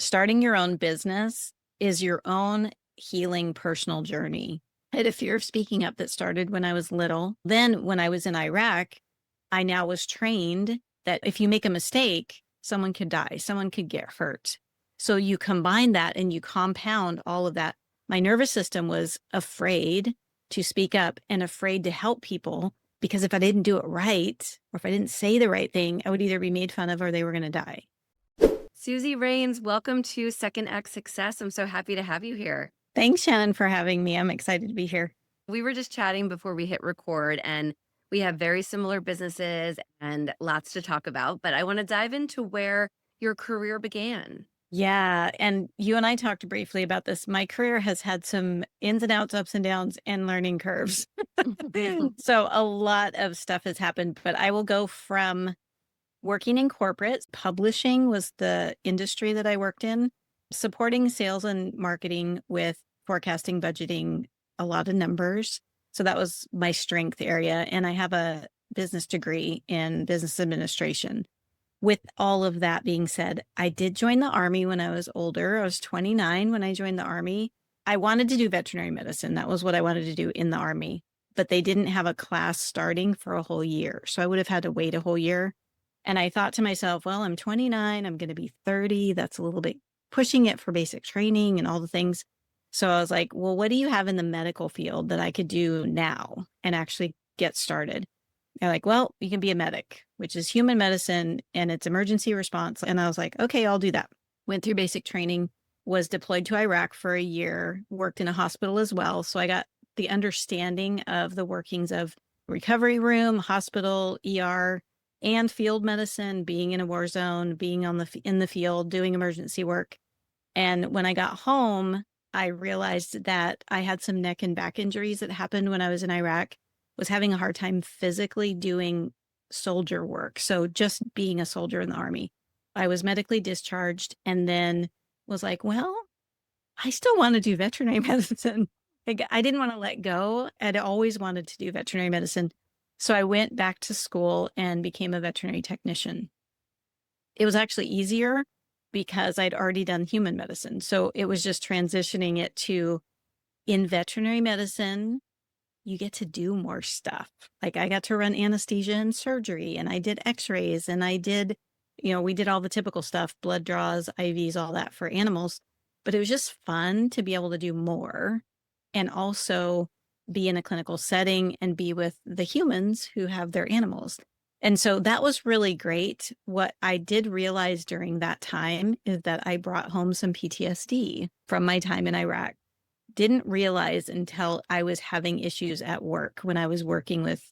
starting your own business is your own healing personal journey. I had a fear of speaking up that started when I was little. Then when I was in Iraq, I now was trained that if you make a mistake, someone could die, someone could get hurt. So you combine that and you compound all of that. My nervous system was afraid to speak up and afraid to help people because if I didn't do it right, or if I didn't say the right thing, I would either be made fun of or they were going to die. Suzy Wraines, welcome to Second Act Success. I'm so happy to have you here. Thanks, Shannon, for having me. I'm excited to be here. We were just chatting before we hit record, and we have very similar businesses and lots to talk about, but I want to dive into where your career began. Yeah. And you and I talked briefly about this. My career has had some ins and outs, ups and downs, and learning curves. So a lot of stuff has happened, but I will go from working in corporate. Publishing was the industry that I worked in, supporting sales and marketing with forecasting, budgeting, a lot of numbers. So that was my strength area. And I have a business degree in business administration. With all of that being said, I did join the Army when I was older. I was 29 when I joined the Army. I wanted to do veterinary medicine. That was what I wanted to do in the Army, but they didn't have a class starting for a whole year. So I would have had to wait a whole year. And I thought to myself, well, I'm 29, I'm going to be 30. That's a little bit pushing it for basic training and all the things. So I was like, well, what do you have in the medical field that I could do now and actually get started? They're like, well, you can be a medic, which is human medicine and it's emergency response. And I was like, okay, I'll do that. Went through basic training, was deployed to Iraq for a year, worked in a hospital as well. So I got the understanding of the workings of recovery room, hospital, ER, and field medicine, being in a war zone, being in the field, doing emergency work. And when I got home, I realized that I had some neck and back injuries that happened when I was in Iraq, was having a hard time physically doing soldier work. So just being a soldier in the Army. I was medically discharged and then was like, well, I still want to do veterinary medicine. I didn't want to let go. I'd always wanted to do veterinary medicine. So I went back to school and became a veterinary technician. It was actually easier because I'd already done human medicine. So it was just transitioning it to in veterinary medicine, you get to do more stuff. Like I got to run anesthesia and surgery and I did x-rays and I did, we did all the typical stuff, blood draws, IVs, all that for animals. But it was just fun to be able to do more and also be in a clinical setting and be with the humans who have their animals. And so that was really great. What I did realize during that time is that I brought home some PTSD from my time in Iraq. Didn't realize until I was having issues at work when I was working with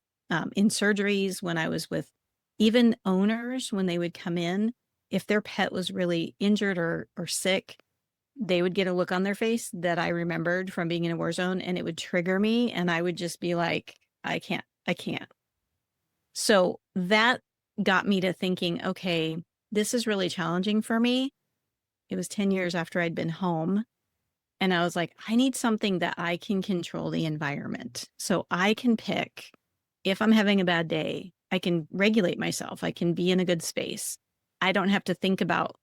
in surgeries, when I was with even owners, when they would come in, if their pet was really injured or sick, they would get a look on their face that I remembered from being in a war zone and it would trigger me. And I would just be like, I can't. So that got me to thinking, okay, this is really challenging for me. It was 10 years after I'd been home. And I was like, I need something that I can control the environment. So I can pick if I'm having a bad day, I can regulate myself. I can be in a good space. I don't have to think about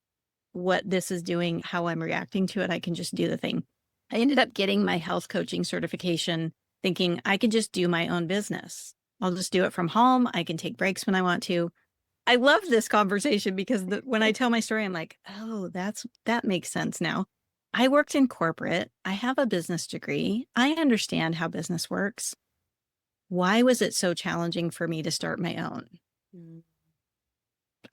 what this is doing, how I'm reacting to it. I can just do the thing. I ended up getting my health coaching certification, thinking I could just do my own business. I'll just do it from home. I can take breaks when I want to. I love this conversation because when I tell my story, I'm like, oh, that makes sense now. I worked in corporate. I have a business degree. I understand how business works. Why was it so challenging for me to start my own?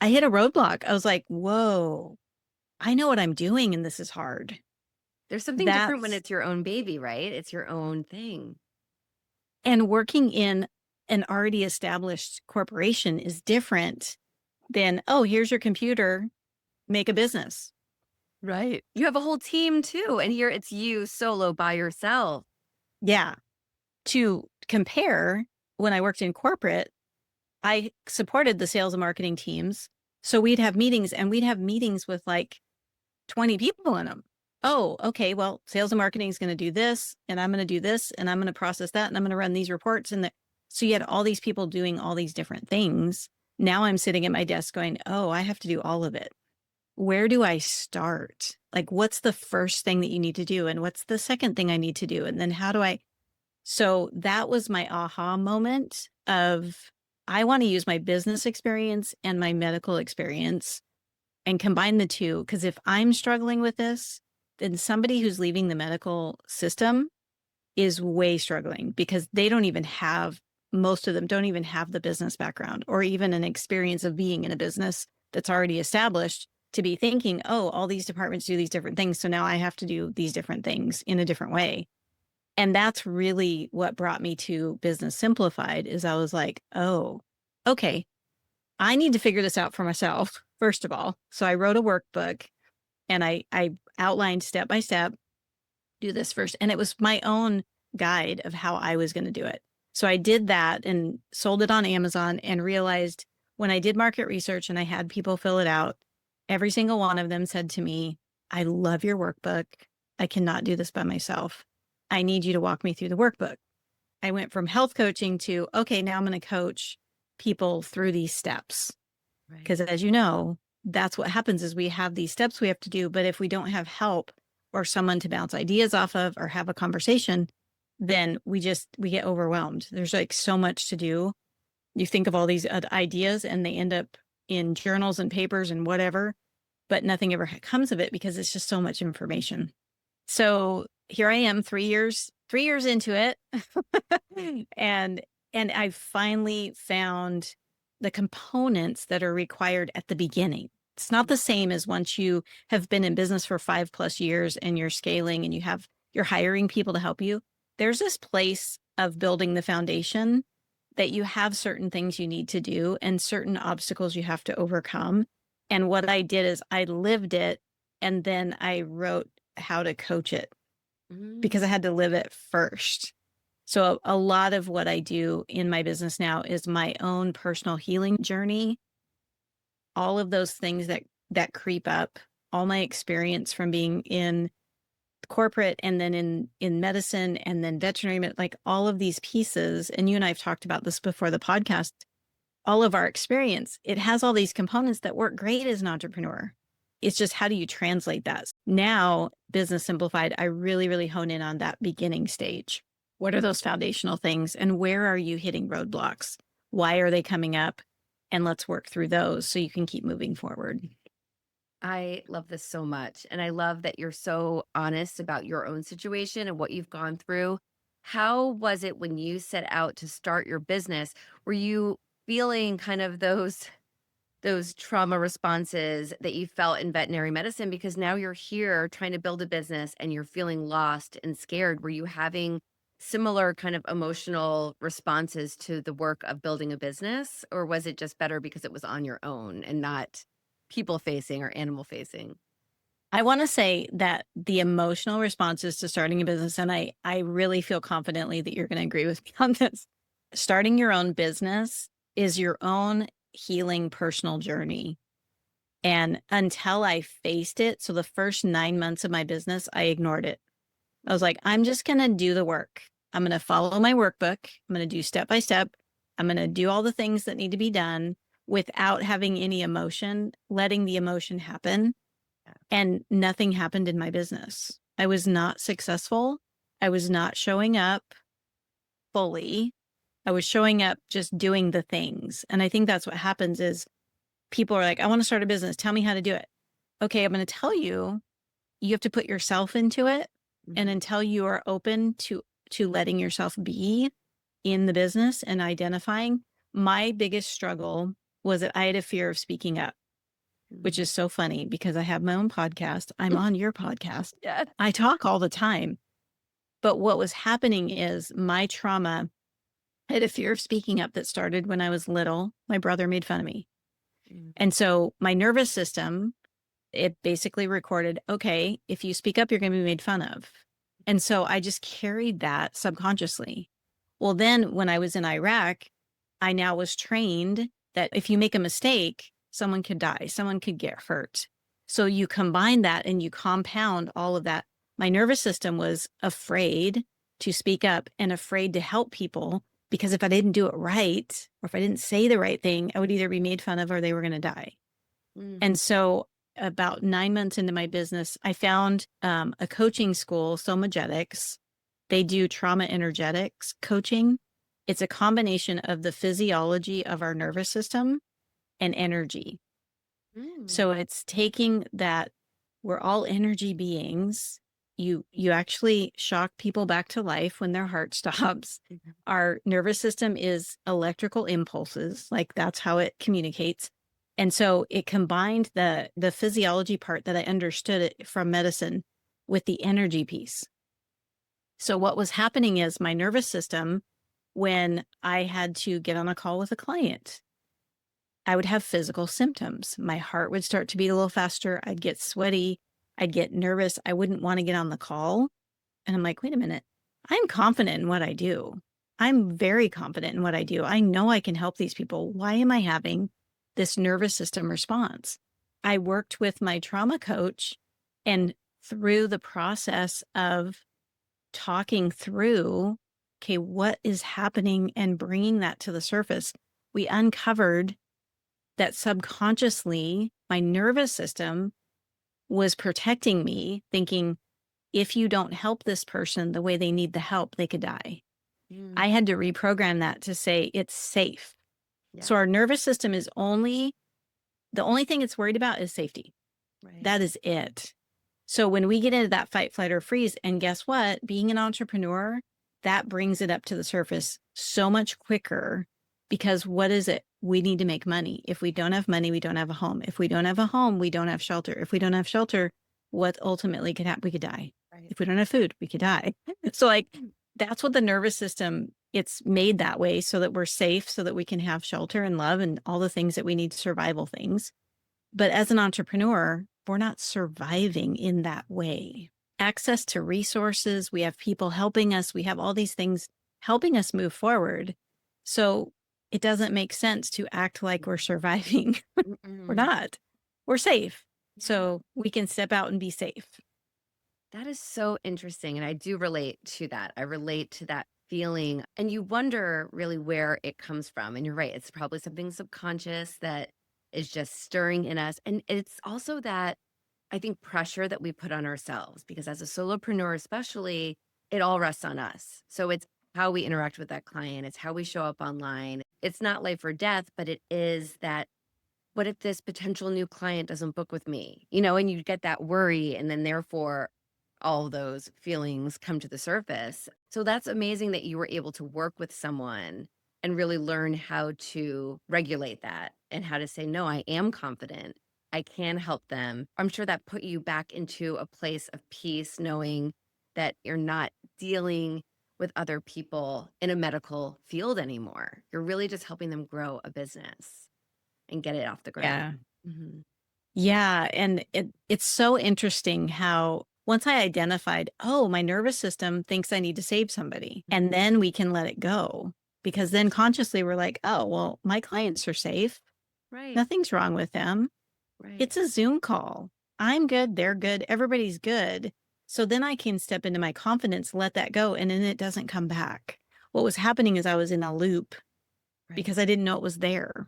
I hit a roadblock. I was like, whoa, I know what I'm doing and this is hard. There's something different when it's your own baby, right? It's your own thing. And working in an already established corporation is different than, oh, here's your computer, make a business. Right. You have a whole team too. And here it's you solo by yourself. Yeah. To compare, when I worked in corporate, I supported the sales and marketing teams. So we'd have meetings and we'd have meetings with like 20 people in them. Oh, okay. Well, sales and marketing is going to do this and I'm going to do this and I'm going to process that and I'm going to run these reports. And so you had all these people doing all these different things. Now I'm sitting at my desk going, oh, I have to do all of it. Where do I start? Like, what's the first thing that you need to do? And what's the second thing I need to do? And then how do I? So that was my aha moment of I want to use my business experience and my medical experience and combine the two. Because if I'm struggling with this, then somebody who's leaving the medical system is way struggling because they don't even have, most of them don't even have the business background or even an experience of being in a business that's already established to be thinking, oh, all these departments do these different things. So now I have to do these different things in a different way. And that's really what brought me to Business Simplified is I was like, oh, okay, I need to figure this out for myself, first of all. So I wrote a workbook and I outlined step by step, do this first. And it was my own guide of how I was going to do it. So I did that and sold it on Amazon and realized when I did market research and I had people fill it out, every single one of them said to me, I love your workbook. I cannot do this by myself. I need you to walk me through the workbook. I went from health coaching to, okay, now I'm going to coach people through these steps. Right. Because as you know, that's what happens is we have these steps we have to do. But if we don't have help or someone to bounce ideas off of or have a conversation, then we get overwhelmed. There's like so much to do. You think of all these ideas and they end up in journals and papers and whatever, but nothing ever comes of it because it's just so much information. So here I am 3 years into it. and I finally found the components that are required at the beginning. It's not the same as once you have been in business for 5+ years and you're scaling and you're hiring people to help you. There's this place of building the foundation that you have certain things you need to do and certain obstacles you have to overcome. And what I did is I lived it and then I wrote how to coach it because I Mm. had to live it first. So a lot of what I do in my business now is my own personal healing journey. All of those things that creep up, all my experience from being in corporate and then in medicine and then veterinary, like all of these pieces. And you and I have talked about this before the podcast. All of our experience, it has all these components that work great as an entrepreneur. It's just how do you translate that? Now, Business Simplified, I really, really hone in on that beginning stage. What are those foundational things and where are you hitting roadblocks? Why are they coming up? And let's work through those so you can keep moving forward. I love this so much. And I love that you're so honest about your own situation and what you've gone through. How was it when you set out to start your business? Were you feeling kind of those trauma responses that you felt in veterinary medicine because now you're here trying to build a business and you're feeling lost and scared? Were you having similar kind of emotional responses to the work of building a business, or was it just better because it was on your own and not people facing or animal facing? I want to say that the emotional responses to starting a business, and I really feel confidently that you're going to agree with me on this. Starting your own business is your own healing personal journey. And until I faced it, so the first 9 months of my business, I ignored it. I was like, I'm just going to do the work. I'm going to follow my workbook. I'm going to do step by step. I'm going to do all the things that need to be done without having any emotion, letting the emotion happen. Yeah. And nothing happened in my business. I was not successful. I was not showing up fully. I was showing up just doing the things. And I think that's what happens is people are like, I want to start a business. Tell me how to do it. Okay, I'm going to tell you, you have to put yourself into it. And Mhm. until you are open to letting yourself be in the business and identifying, my biggest struggle was that I had a fear of speaking up, which Mhm. is so funny because I have my own podcast. I'm on your podcast. Yeah. I talk all the time. But what was happening is my trauma, I had a fear of speaking up that started when I was little. My brother made fun of me. Mm. And so my nervous system, it basically recorded, okay, if you speak up, you're going to be made fun of. And so I just carried that subconsciously. Well, then when I was in Iraq, I now was trained that if you make a mistake, someone could die, someone could get hurt. So you combine that and you compound all of that. My nervous system was afraid to speak up and afraid to help people because if I didn't do it right, or if I didn't say the right thing, I would either be made fun of or they were going to die. Mm. And so about 9 months into my business, I found a coaching school, Somagetics. They do trauma energetics coaching. It's a combination of the physiology of our nervous system and energy. Mm. So it's taking that we're all energy beings. You actually shock people back to life when their heart stops. Mhm. Our nervous system is electrical impulses, like that's how it communicates. And so it combined the physiology part that I understood it from medicine with the energy piece. So what was happening is my nervous system, when I had to get on a call with a client, I would have physical symptoms. My heart would start to beat a little faster. I'd get sweaty. I'd get nervous. I wouldn't want to get on the call. And I'm like, wait a minute. I'm confident in what I do. I'm very confident in what I do. I know I can help these people. Why am I having this nervous system response? I worked with my trauma coach, and through the process of talking through, okay, what is happening and bringing that to the surface, we uncovered that subconsciously my nervous system was protecting me, thinking, if you don't help this person the way they need the help, they could die. Mm. I had to reprogram that to say it's safe. Yeah. So our nervous system is the only thing it's worried about is safety. Right. That is it. So when we get into that fight, flight, or freeze, and guess what? Being an entrepreneur, that brings it up to the surface so much quicker, because what is it? We need to make money. If we don't have money, we don't have a home. If we don't have a home, we don't have shelter. If we don't have shelter, what ultimately could happen? We could die. Right. If we don't have food, we could die. So like that's what the nervous system, it's made that way so that we're safe, so that we can have shelter and love and all the things that we need, survival things. But as an entrepreneur, we're not surviving in that way. Access to resources, we have people helping us, we have all these things helping us move forward. So it doesn't make sense to act like we're surviving. We're Mm-mm. not. We're safe. Yeah. So we can step out and be safe. That is so interesting. And I do relate to that. I relate to that feeling. And you wonder really where it comes from. And you're right. It's probably something subconscious that is just stirring in us. And it's also that, I think, pressure that we put on ourselves, because as a solopreneur, especially, it all rests on us. So it's how we interact with that client, it's how we show up online. It's not life or death, but it is that, what if this potential new client doesn't book with me? And you get that worry, and then therefore all those feelings come to the surface. So that's amazing that you were able to work with someone and really learn how to regulate that and how to say, no, I am confident. I can help them. I'm sure that put you back into a place of peace, knowing that you're not dealing with other people in a medical field anymore. You're really just helping them grow a business and get it off the ground. Yeah. Mhm. Yeah, and it's so interesting how once I identified, oh, my nervous system thinks I need to save somebody, and then we can let it go, because then consciously we're like, oh, well, my clients are safe. Right, Nothing's wrong with them. right. It's a Zoom call. I'm good, they're good, everybody's good. So then I can step into my confidence, let that go, and then it doesn't come back. What was happening is I was in a loop Right. because I didn't know it was there.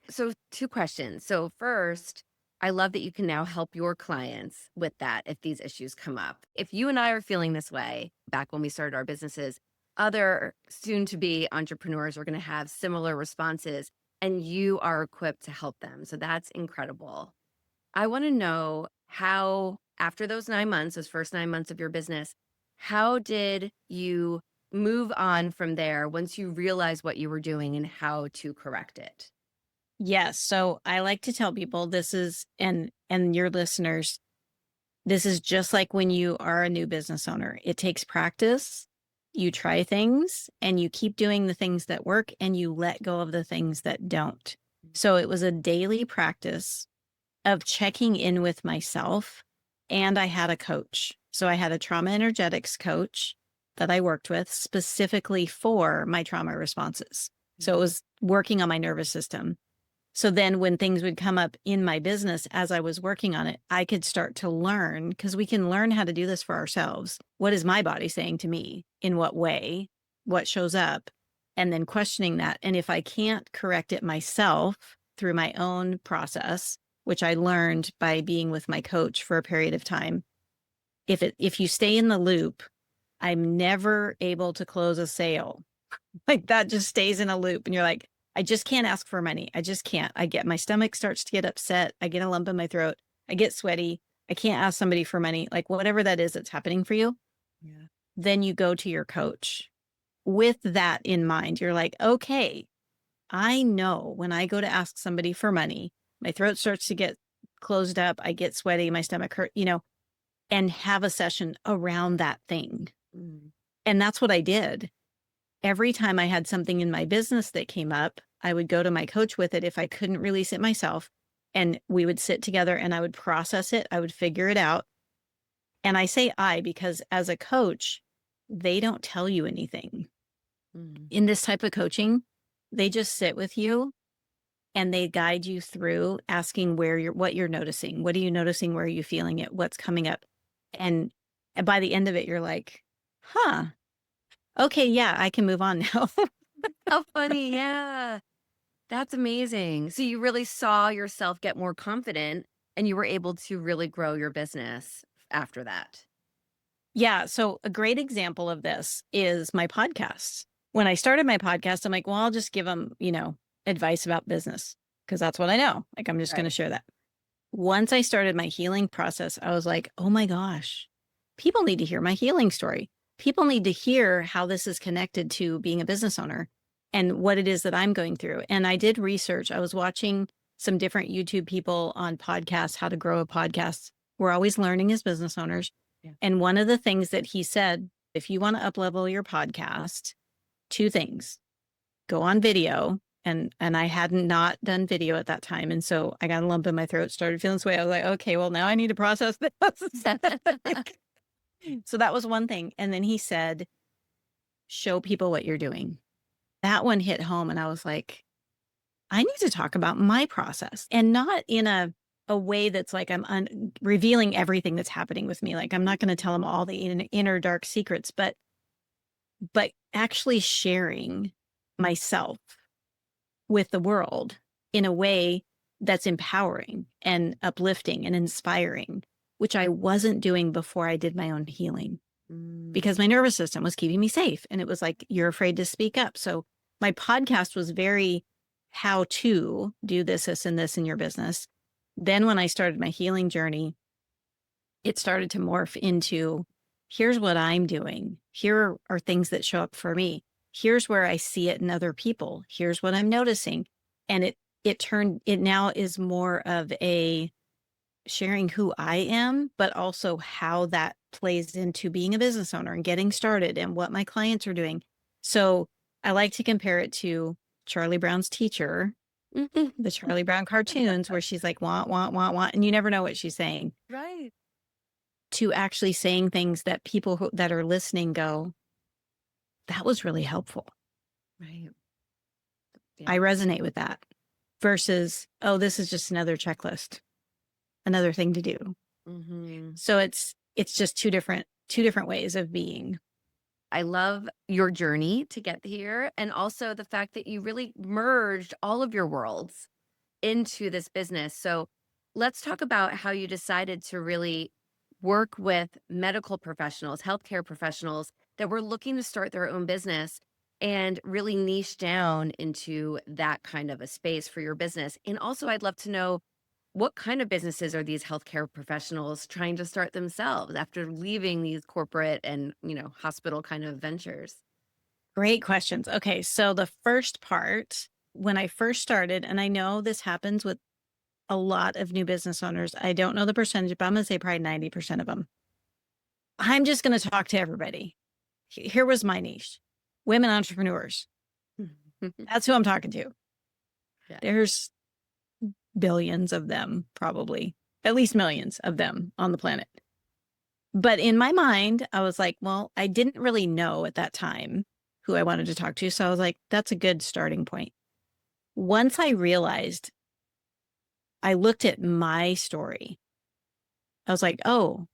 So, two questions. So, first, I love that you can now help your clients with that if these issues come up. If you and I are feeling this way back when we started our businesses, other soon to be entrepreneurs are going to have similar responses, and you are equipped to help them. So, that's incredible. I want to know how, after those 9 months, those first 9 months of your business, how did you move on from there once you realized what you were doing and how to correct it? Yes, so I like to tell people this is, and your listeners, this is just like when you are a new business owner. It takes practice. You try things and you keep doing the things that work and you let go of the things that don't. So it was a daily practice of checking in with myself, and I had a coach. So I had a trauma energetics coach that I worked with specifically for my trauma responses. So it was working on my nervous system. So then when things would come up in my business as I was working on it, I could start to learn, because we can learn how to do this for ourselves. What is my body saying to me? In what way? What shows up? And then questioning that. And if I can't correct it myself through my own process, which I learned by being with my coach for a period of time. If you stay in the loop, I'm never able to close a sale. Like that just stays in a loop. And you're like, I just can't ask for money. I just can't. My stomach starts to get upset. I get a lump in my throat. I get sweaty. I can't ask somebody for money. Like whatever that is that's happening for you. Yeah. Then you go to your coach with that in mind. You're like, okay, I know when I go to ask somebody for money, my throat starts to get closed up. I get sweaty. My stomach hurt, and have a session around that thing. Mm. And that's what I did. Every time I had something in my business that came up, I would go to my coach with it if I couldn't release it myself. And we would sit together and I would process it. I would figure it out. And I say I because as a coach, they don't tell you anything. Mm. In this type of coaching, they just sit with you and they guide you through asking what you're noticing. What are you noticing? Where are you feeling it? What's coming up? And by the end of it, you're like, huh, okay, yeah, I can move on now. How funny. Yeah. That's amazing. So you really saw yourself get more confident and you were able to really grow your business after that. Yeah. So a great example of this is my podcast. When I started my podcast, I'm like, well, I'll just give them, advice about business because that's what I know. Like, I'm just going to Right. share that. Once I started my healing process, I was like, oh my gosh, people need to hear my healing story. People need to hear how this is connected to being a business owner and what it is that I'm going through. And I did research. I was watching some different YouTube people on podcasts, how to grow a podcast. We're always learning as business owners. Yeah. And one of the things that he said, if you want to up-level your podcast, two things, go on video. And I hadn't not done video at that time. And so I got a lump in my throat, started feeling this way. I was like, okay, well, now I need to process this. So that was one thing. And then he said, show people what you're doing. That one hit home. And I was like, I need to talk about my process and not in a way that's like I'm revealing everything that's happening with me. Like I'm not going to tell them all the inner dark secrets, but actually sharing myself with the world in a way that's empowering and uplifting and inspiring, which I wasn't doing before I did my own healing Mm. because my nervous system was keeping me safe. And it was like, you're afraid to speak up. So my podcast was very how to do this, and this in your business. Then when I started my healing journey, it started to morph into here's what I'm doing. Here are things that show up for me. Here's where I see it in other people. Here's what I'm noticing. And it now is more of a sharing who I am, but also how that plays into being a business owner and getting started and what my clients are doing. So I like to compare it to Charlie Brown's teacher, the Charlie Brown cartoons, where she's like, want, want, want, want, and you never know what she's saying, Right. to actually saying things that people that are listening go, that was really helpful. Right. I Yeah. resonate with that versus, oh, this is just another checklist, another thing to do. Hmm. So it's just two different ways of being. I love your journey to get here and also the fact that you really merged all of your worlds into this business. So let's talk about how you decided to really work with medical professionals, healthcare professionals that were looking to start their own business and really niche down into that kind of a space for your business. And also, I'd love to know what kind of businesses are these healthcare professionals trying to start themselves after leaving these corporate and, hospital kind of ventures? Great questions. Okay, so the first part, when I first started, and I know this happens with a lot of new business owners, I don't know the percentage, but I'm going to say probably 90% of them. I'm just going to talk to everybody. Here was my niche, women entrepreneurs. That's who I'm talking to. Yeah. There's billions of them, probably, at least millions of them on the planet. But in my mind, I was like, well, I didn't really know at that time who I wanted to talk to. So I was like, that's a good starting point. Once I realized, I looked at my story, I was like, oh,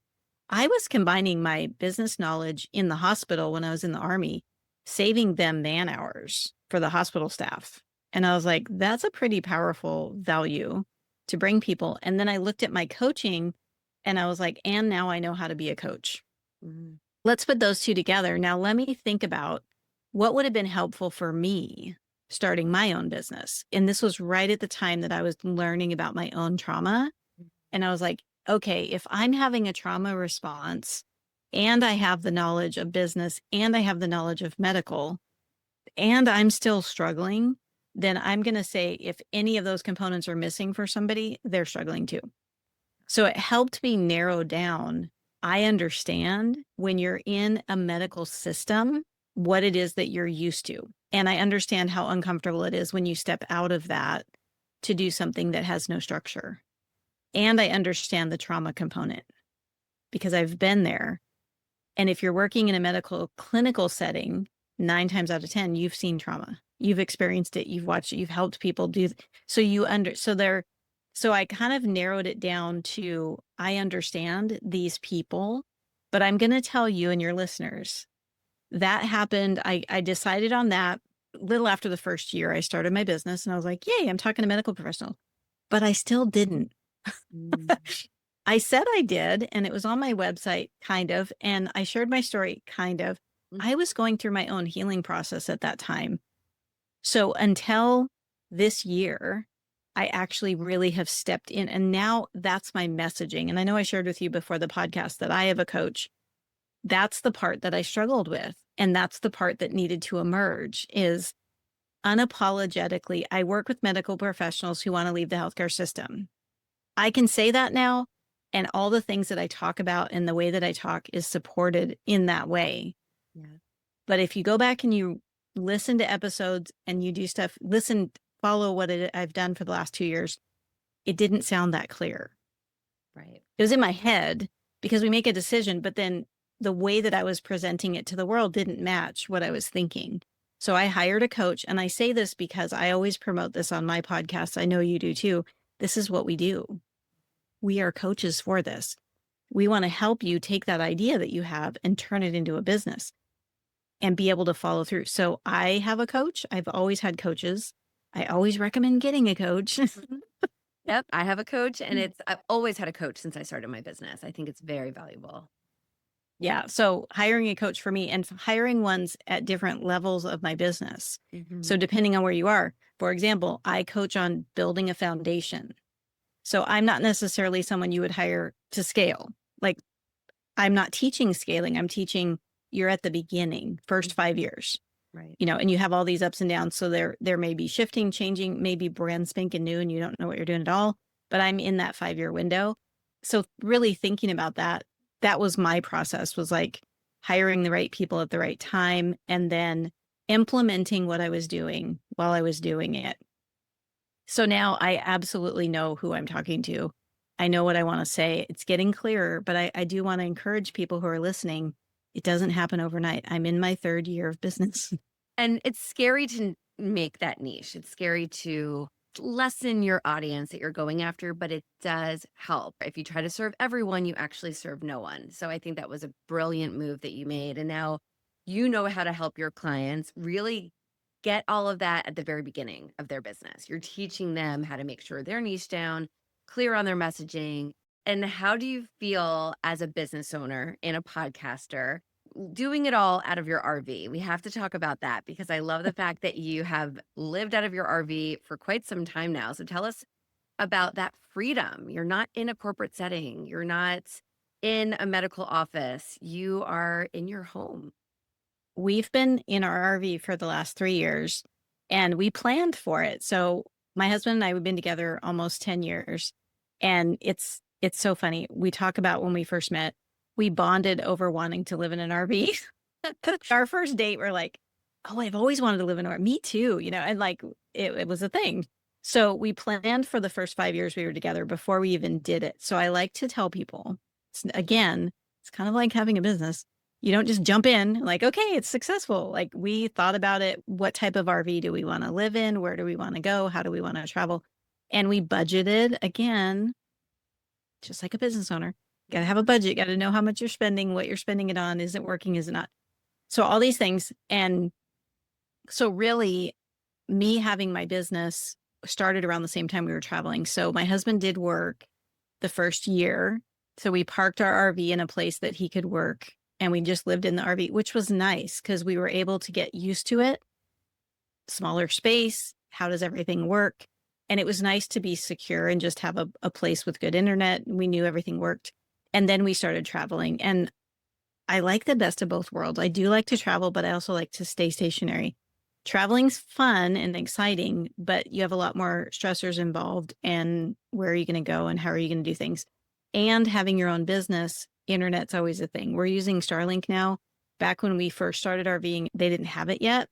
I was combining my business knowledge in the hospital when I was in the Army, saving them man hours for the hospital staff. And I was like, that's a pretty powerful value. to bring people. And then I looked at my coaching and I was like, and now I know how to be a coach. Mm. Let's put those two together. Now, let me think about what would have been helpful for me starting my own business. And this was right at the time that I was learning about my own trauma. And I was like, okay, if I'm having a trauma response and I have the knowledge of business and I have the knowledge of medical and I'm still struggling, then I'm going to say if any of those components are missing for somebody, they're struggling too. So it helped me narrow down. I understand when you're in a medical system, what it is that you're used to. And I understand how uncomfortable it is when you step out of that to do something that has no structure. And I understand the trauma component because I've been there. And if you're working in a medical clinical setting, 9 times out of 10, you've seen trauma. You've experienced it. You've watched it. You've helped people do. So I kind of narrowed it down to, I understand these people, but I'm going to tell you and your listeners that happened. I decided on that a little after the first year I started my business and I was like, yay, I'm talking to medical professional, but I still didn't. Mm. I said I did, and it was on my website, kind of, and I shared my story, kind of. Mm. I was going through my own healing process at that time. So until this year, I actually really have stepped in, and now that's my messaging. And I know I shared with you before the podcast that I have a coach. That's the part that I struggled with, and that's the part that needed to emerge is unapologetically, I work with medical professionals who want to leave the healthcare system. I can say that now. And all the things that I talk about and the way that I talk is supported in that way. Yeah. But if you go back and you listen to episodes and you do stuff, follow what I've done for the last 2 years, it didn't sound that clear. Right. It was in my head because we make a decision, but then the way that I was presenting it to the world didn't match what I was thinking. So I hired a coach. And I say this because I always promote this on my podcast. I know you do too. This is what we do. We are coaches for this. We want to help you take that idea that you have and turn it into a business and be able to follow through. So I have a coach. I've always had coaches. I always recommend getting a coach. Yep, I have a coach, and I've always had a coach since I started my business. I think it's very valuable. Yeah. So hiring a coach for me and hiring ones at different levels of my business. So Mhm. depending on where you are, for example, I coach on building a foundation. So I'm not necessarily someone you would hire to scale. Like I'm not teaching scaling. I'm teaching you're at the beginning, first 5 years, Right. and you have all these ups and downs. So there may be shifting, changing, maybe brand spanking new and you don't know what you're doing at all, but I'm in that 5 year window. So really thinking about that was my process was like hiring the right people at the right time and then implementing what I was doing while I was doing it. So now I absolutely know who I'm talking to. I know what I want to say. It's getting clearer, but I do want to encourage people who are listening. It doesn't happen overnight. I'm in my 3rd year of business. And it's scary to make that niche. It's scary to lessen your audience that you're going after, but it does help. If you try to serve everyone, you actually serve no one. So I think that was a brilliant move that you made. And now you know how to help your clients really get all of that at the very beginning of their business. You're teaching them how to make sure they're niche down, clear on their messaging. And how do you feel as a business owner and a podcaster doing it all out of your RV? We have to talk about that because I love the fact that you have lived out of your RV for quite some time now. So tell us about that freedom. You're not in a corporate setting, you're not in a medical office, you are in your home. We've been in our RV for the last 3 years and we planned for it. So my husband and I, we've been together almost 10 years and it's so funny. We talk about when we first met, we bonded over wanting to live in an RV. Our first date, we're like, oh, I've always wanted to live in an RV. Me too, and like it was a thing. So we planned for the first 5 years we were together before we even did it. So I like to tell people, again, it's kind of like having a business. You don't just jump in like, okay, it's successful. Like we thought about it. What type of RV do we want to live in? Where do we want to go? How do we want to travel? And we budgeted again, just like a business owner. Got to have a budget, got to know how much you're spending, what you're spending it on. Is it working? Is it not? So all these things. And so really me having my business started around the same time we were traveling. So my husband did work the first year. So we parked our RV in a place that he could work, and we just lived in the RV, which was nice because we were able to get used to it. Smaller space. How does everything work? And it was nice to be secure and just have a place with good internet. We knew everything worked. And then we started traveling. And I like the best of both worlds. I do like to travel, but I also like to stay stationary. Traveling's fun and exciting, but you have a lot more stressors involved. And where are you going to go and how are you going to do things? And having your own business, internet's always a thing. We're using Starlink now. Back when we first started RVing, they didn't have it yet.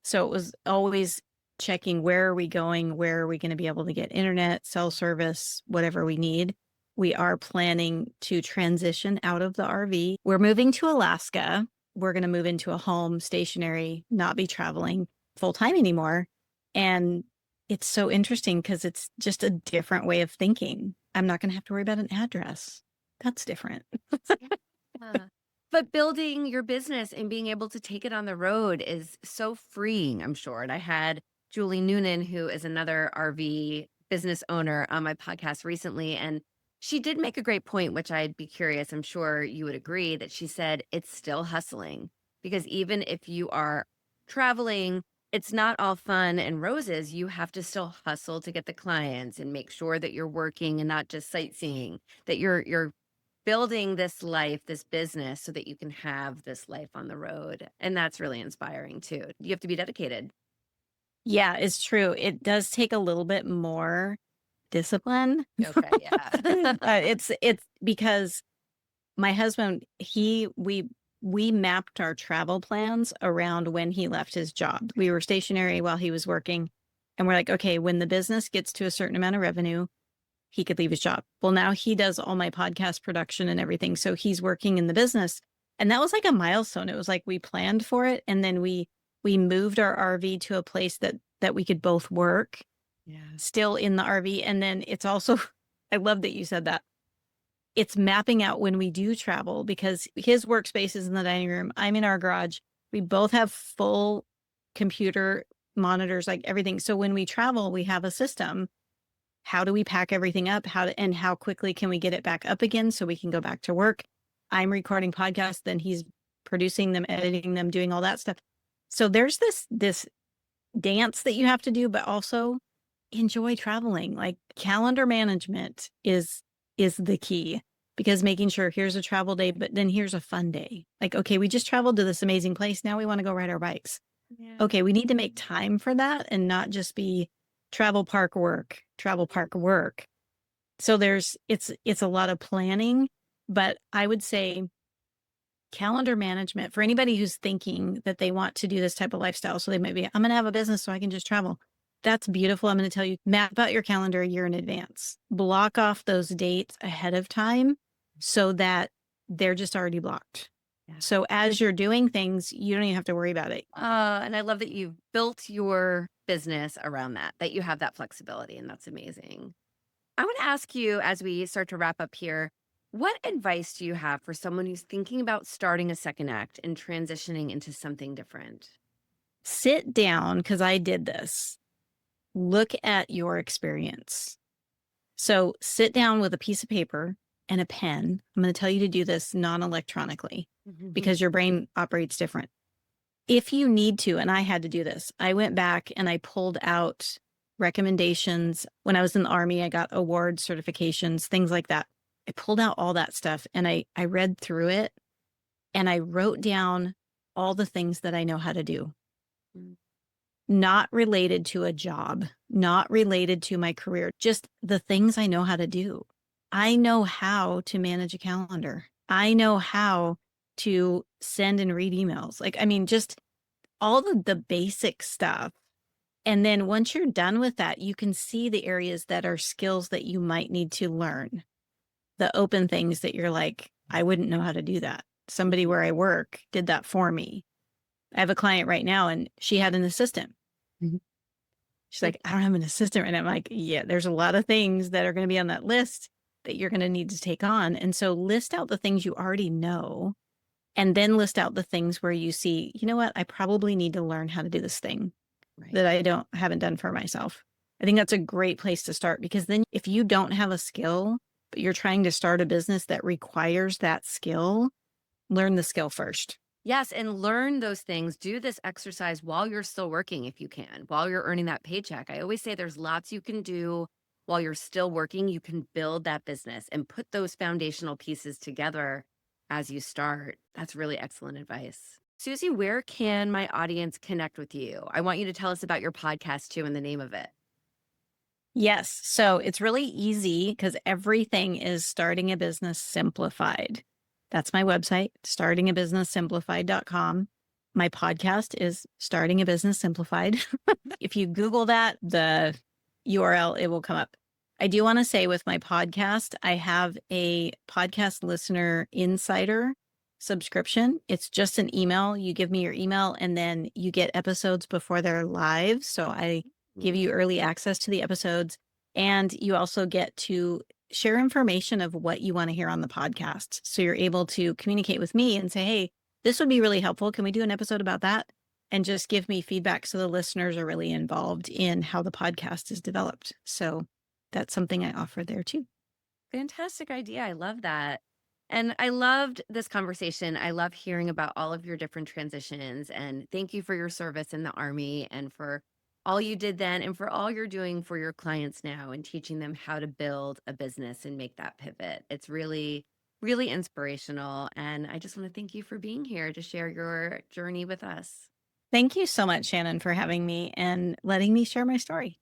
So it was always checking, where are we going? Where are we going to be able to get internet, cell service, whatever we need? We are planning to transition out of the RV. We're moving to Alaska. We're going to move into a home, stationary, not be traveling full time anymore. And it's so interesting because it's just a different way of thinking. I'm not going to have to worry about an address. That's different. Yeah. But building your business and being able to take it on the road is so freeing, I'm sure. And I had Julie Noonan, who is another RV business owner, on my podcast recently. And she did make a great point, which I'd be curious, I'm sure you would agree, that she said it's still hustling. Because even if you are traveling, it's not all fun and roses. You have to still hustle to get the clients and make sure that you're working and not just sightseeing, that you're building this life, this business, so that you can have this life on the road. And that's really inspiring too. You have to be dedicated. Yeah, it's true. It does take a little bit more discipline. Okay, yeah. It's because my husband, we mapped our travel plans around when he left his job. We were stationary while he was working, and we're like, okay, when the business gets to a certain amount of revenue, he could leave his job. Well, now he does all my podcast production and everything, so he's working in the business, and that was like a milestone. It was like we planned for it, and then we moved our RV to a place that we could both work Yeah. still in the RV. And then it's also, I love that you said that. It's mapping out when we do travel, because his workspace is in the dining room. I'm in our garage. We both have full computer monitors, like everything. So when we travel, we have a system. How do we pack everything up? And how quickly can we get it back up again so we can go back to work? I'm recording podcasts, then he's producing them, editing them, doing all that stuff. So there's this dance that you have to do, but also enjoy traveling. Like, calendar management is the key, because making sure here's a travel day, but then here's a fun day. Like, okay, we just traveled to this amazing place. Now we want to go ride our bikes. Yeah. Okay, we need to make time for that and not just be travel park work, travel park work. So it's a lot of planning, but I would say calendar management for anybody who's thinking that they want to do this type of lifestyle. So they might be, I'm going to have a business so I can just travel. That's beautiful. I'm going to tell you, map out your calendar a year in advance. Block off those dates ahead of time so that they're just already blocked. Yeah. So as you're doing things, you don't even have to worry about it. And I love that you've built your business around that you have that flexibility, and that's amazing. I want to ask you, as we start to wrap up here, what advice do you have for someone who's thinking about starting a second act and transitioning into something different? Sit down, because I did this. Look at your experience. So sit down with a piece of paper and a pen. I'm going to tell you to do this non-electronically because your brain operates different. If you need to, and I had to do this, I went back and I pulled out recommendations. When I was in the Army, I got awards, certifications, things like that. I pulled out all that stuff and I read through it and I wrote down all the things that I know how to do. Not related to a job, not related to my career, just the things I know how to do. I know how to manage a calendar. I know how to send and read emails. Like, I mean, just all the basic stuff. And then once you're done with that, you can see the areas that are skills that you might need to learn. The open things that you're like, I wouldn't know how to do that. Somebody where I work did that for me. I have a client right now and she had an assistant. She's like, I don't have an assistant right now. I'm like, yeah, there's a lot of things that are going to be on that list that you're going to need to take on. And so list out the things you already know, and then list out the things where you see, you know what, I probably need to learn how to do this thing that I haven't done for myself. I think that's a great place to start because then if you don't have a skill, but you're trying to start a business that requires that skill, learn the skill first. Yes, and learn those things. Do this exercise while you're still working if you can, while you're earning that paycheck. I always say there's lots you can do while you're still working. You can build that business and put those foundational pieces together as you start. That's really excellent advice. Susie, where can my audience connect with you? I want you to tell us about your podcast too and the name of it. Yes. So it's really easy because everything is starting a business simplified. That's my website, startingabusinesssimplified.com. My podcast is Starting a Business Simplified. If you Google that, the URL, it will come up. I do want to say with my podcast, I have a podcast listener insider subscription. It's just an email. You give me your email and then you get episodes before they're live. So I give Mm. you early access to the episodes. And you also get to share information of what you want to hear on the podcast. So you're able to communicate with me and say, hey, this would be really helpful. Can we do an episode about that? And just give me feedback so the listeners are really involved in how the podcast is developed. So that's something I offer there too. Fantastic idea. I love that. And I loved this conversation. I love hearing about all of your different transitions. And thank you for your service in the Army and for all you did then and for all you're doing for your clients now and teaching them how to build a business and make that pivot. It's really, really inspirational. And I just want to thank you for being here to share your journey with us. Thank you so much, Shannon, for having me and letting me share my story.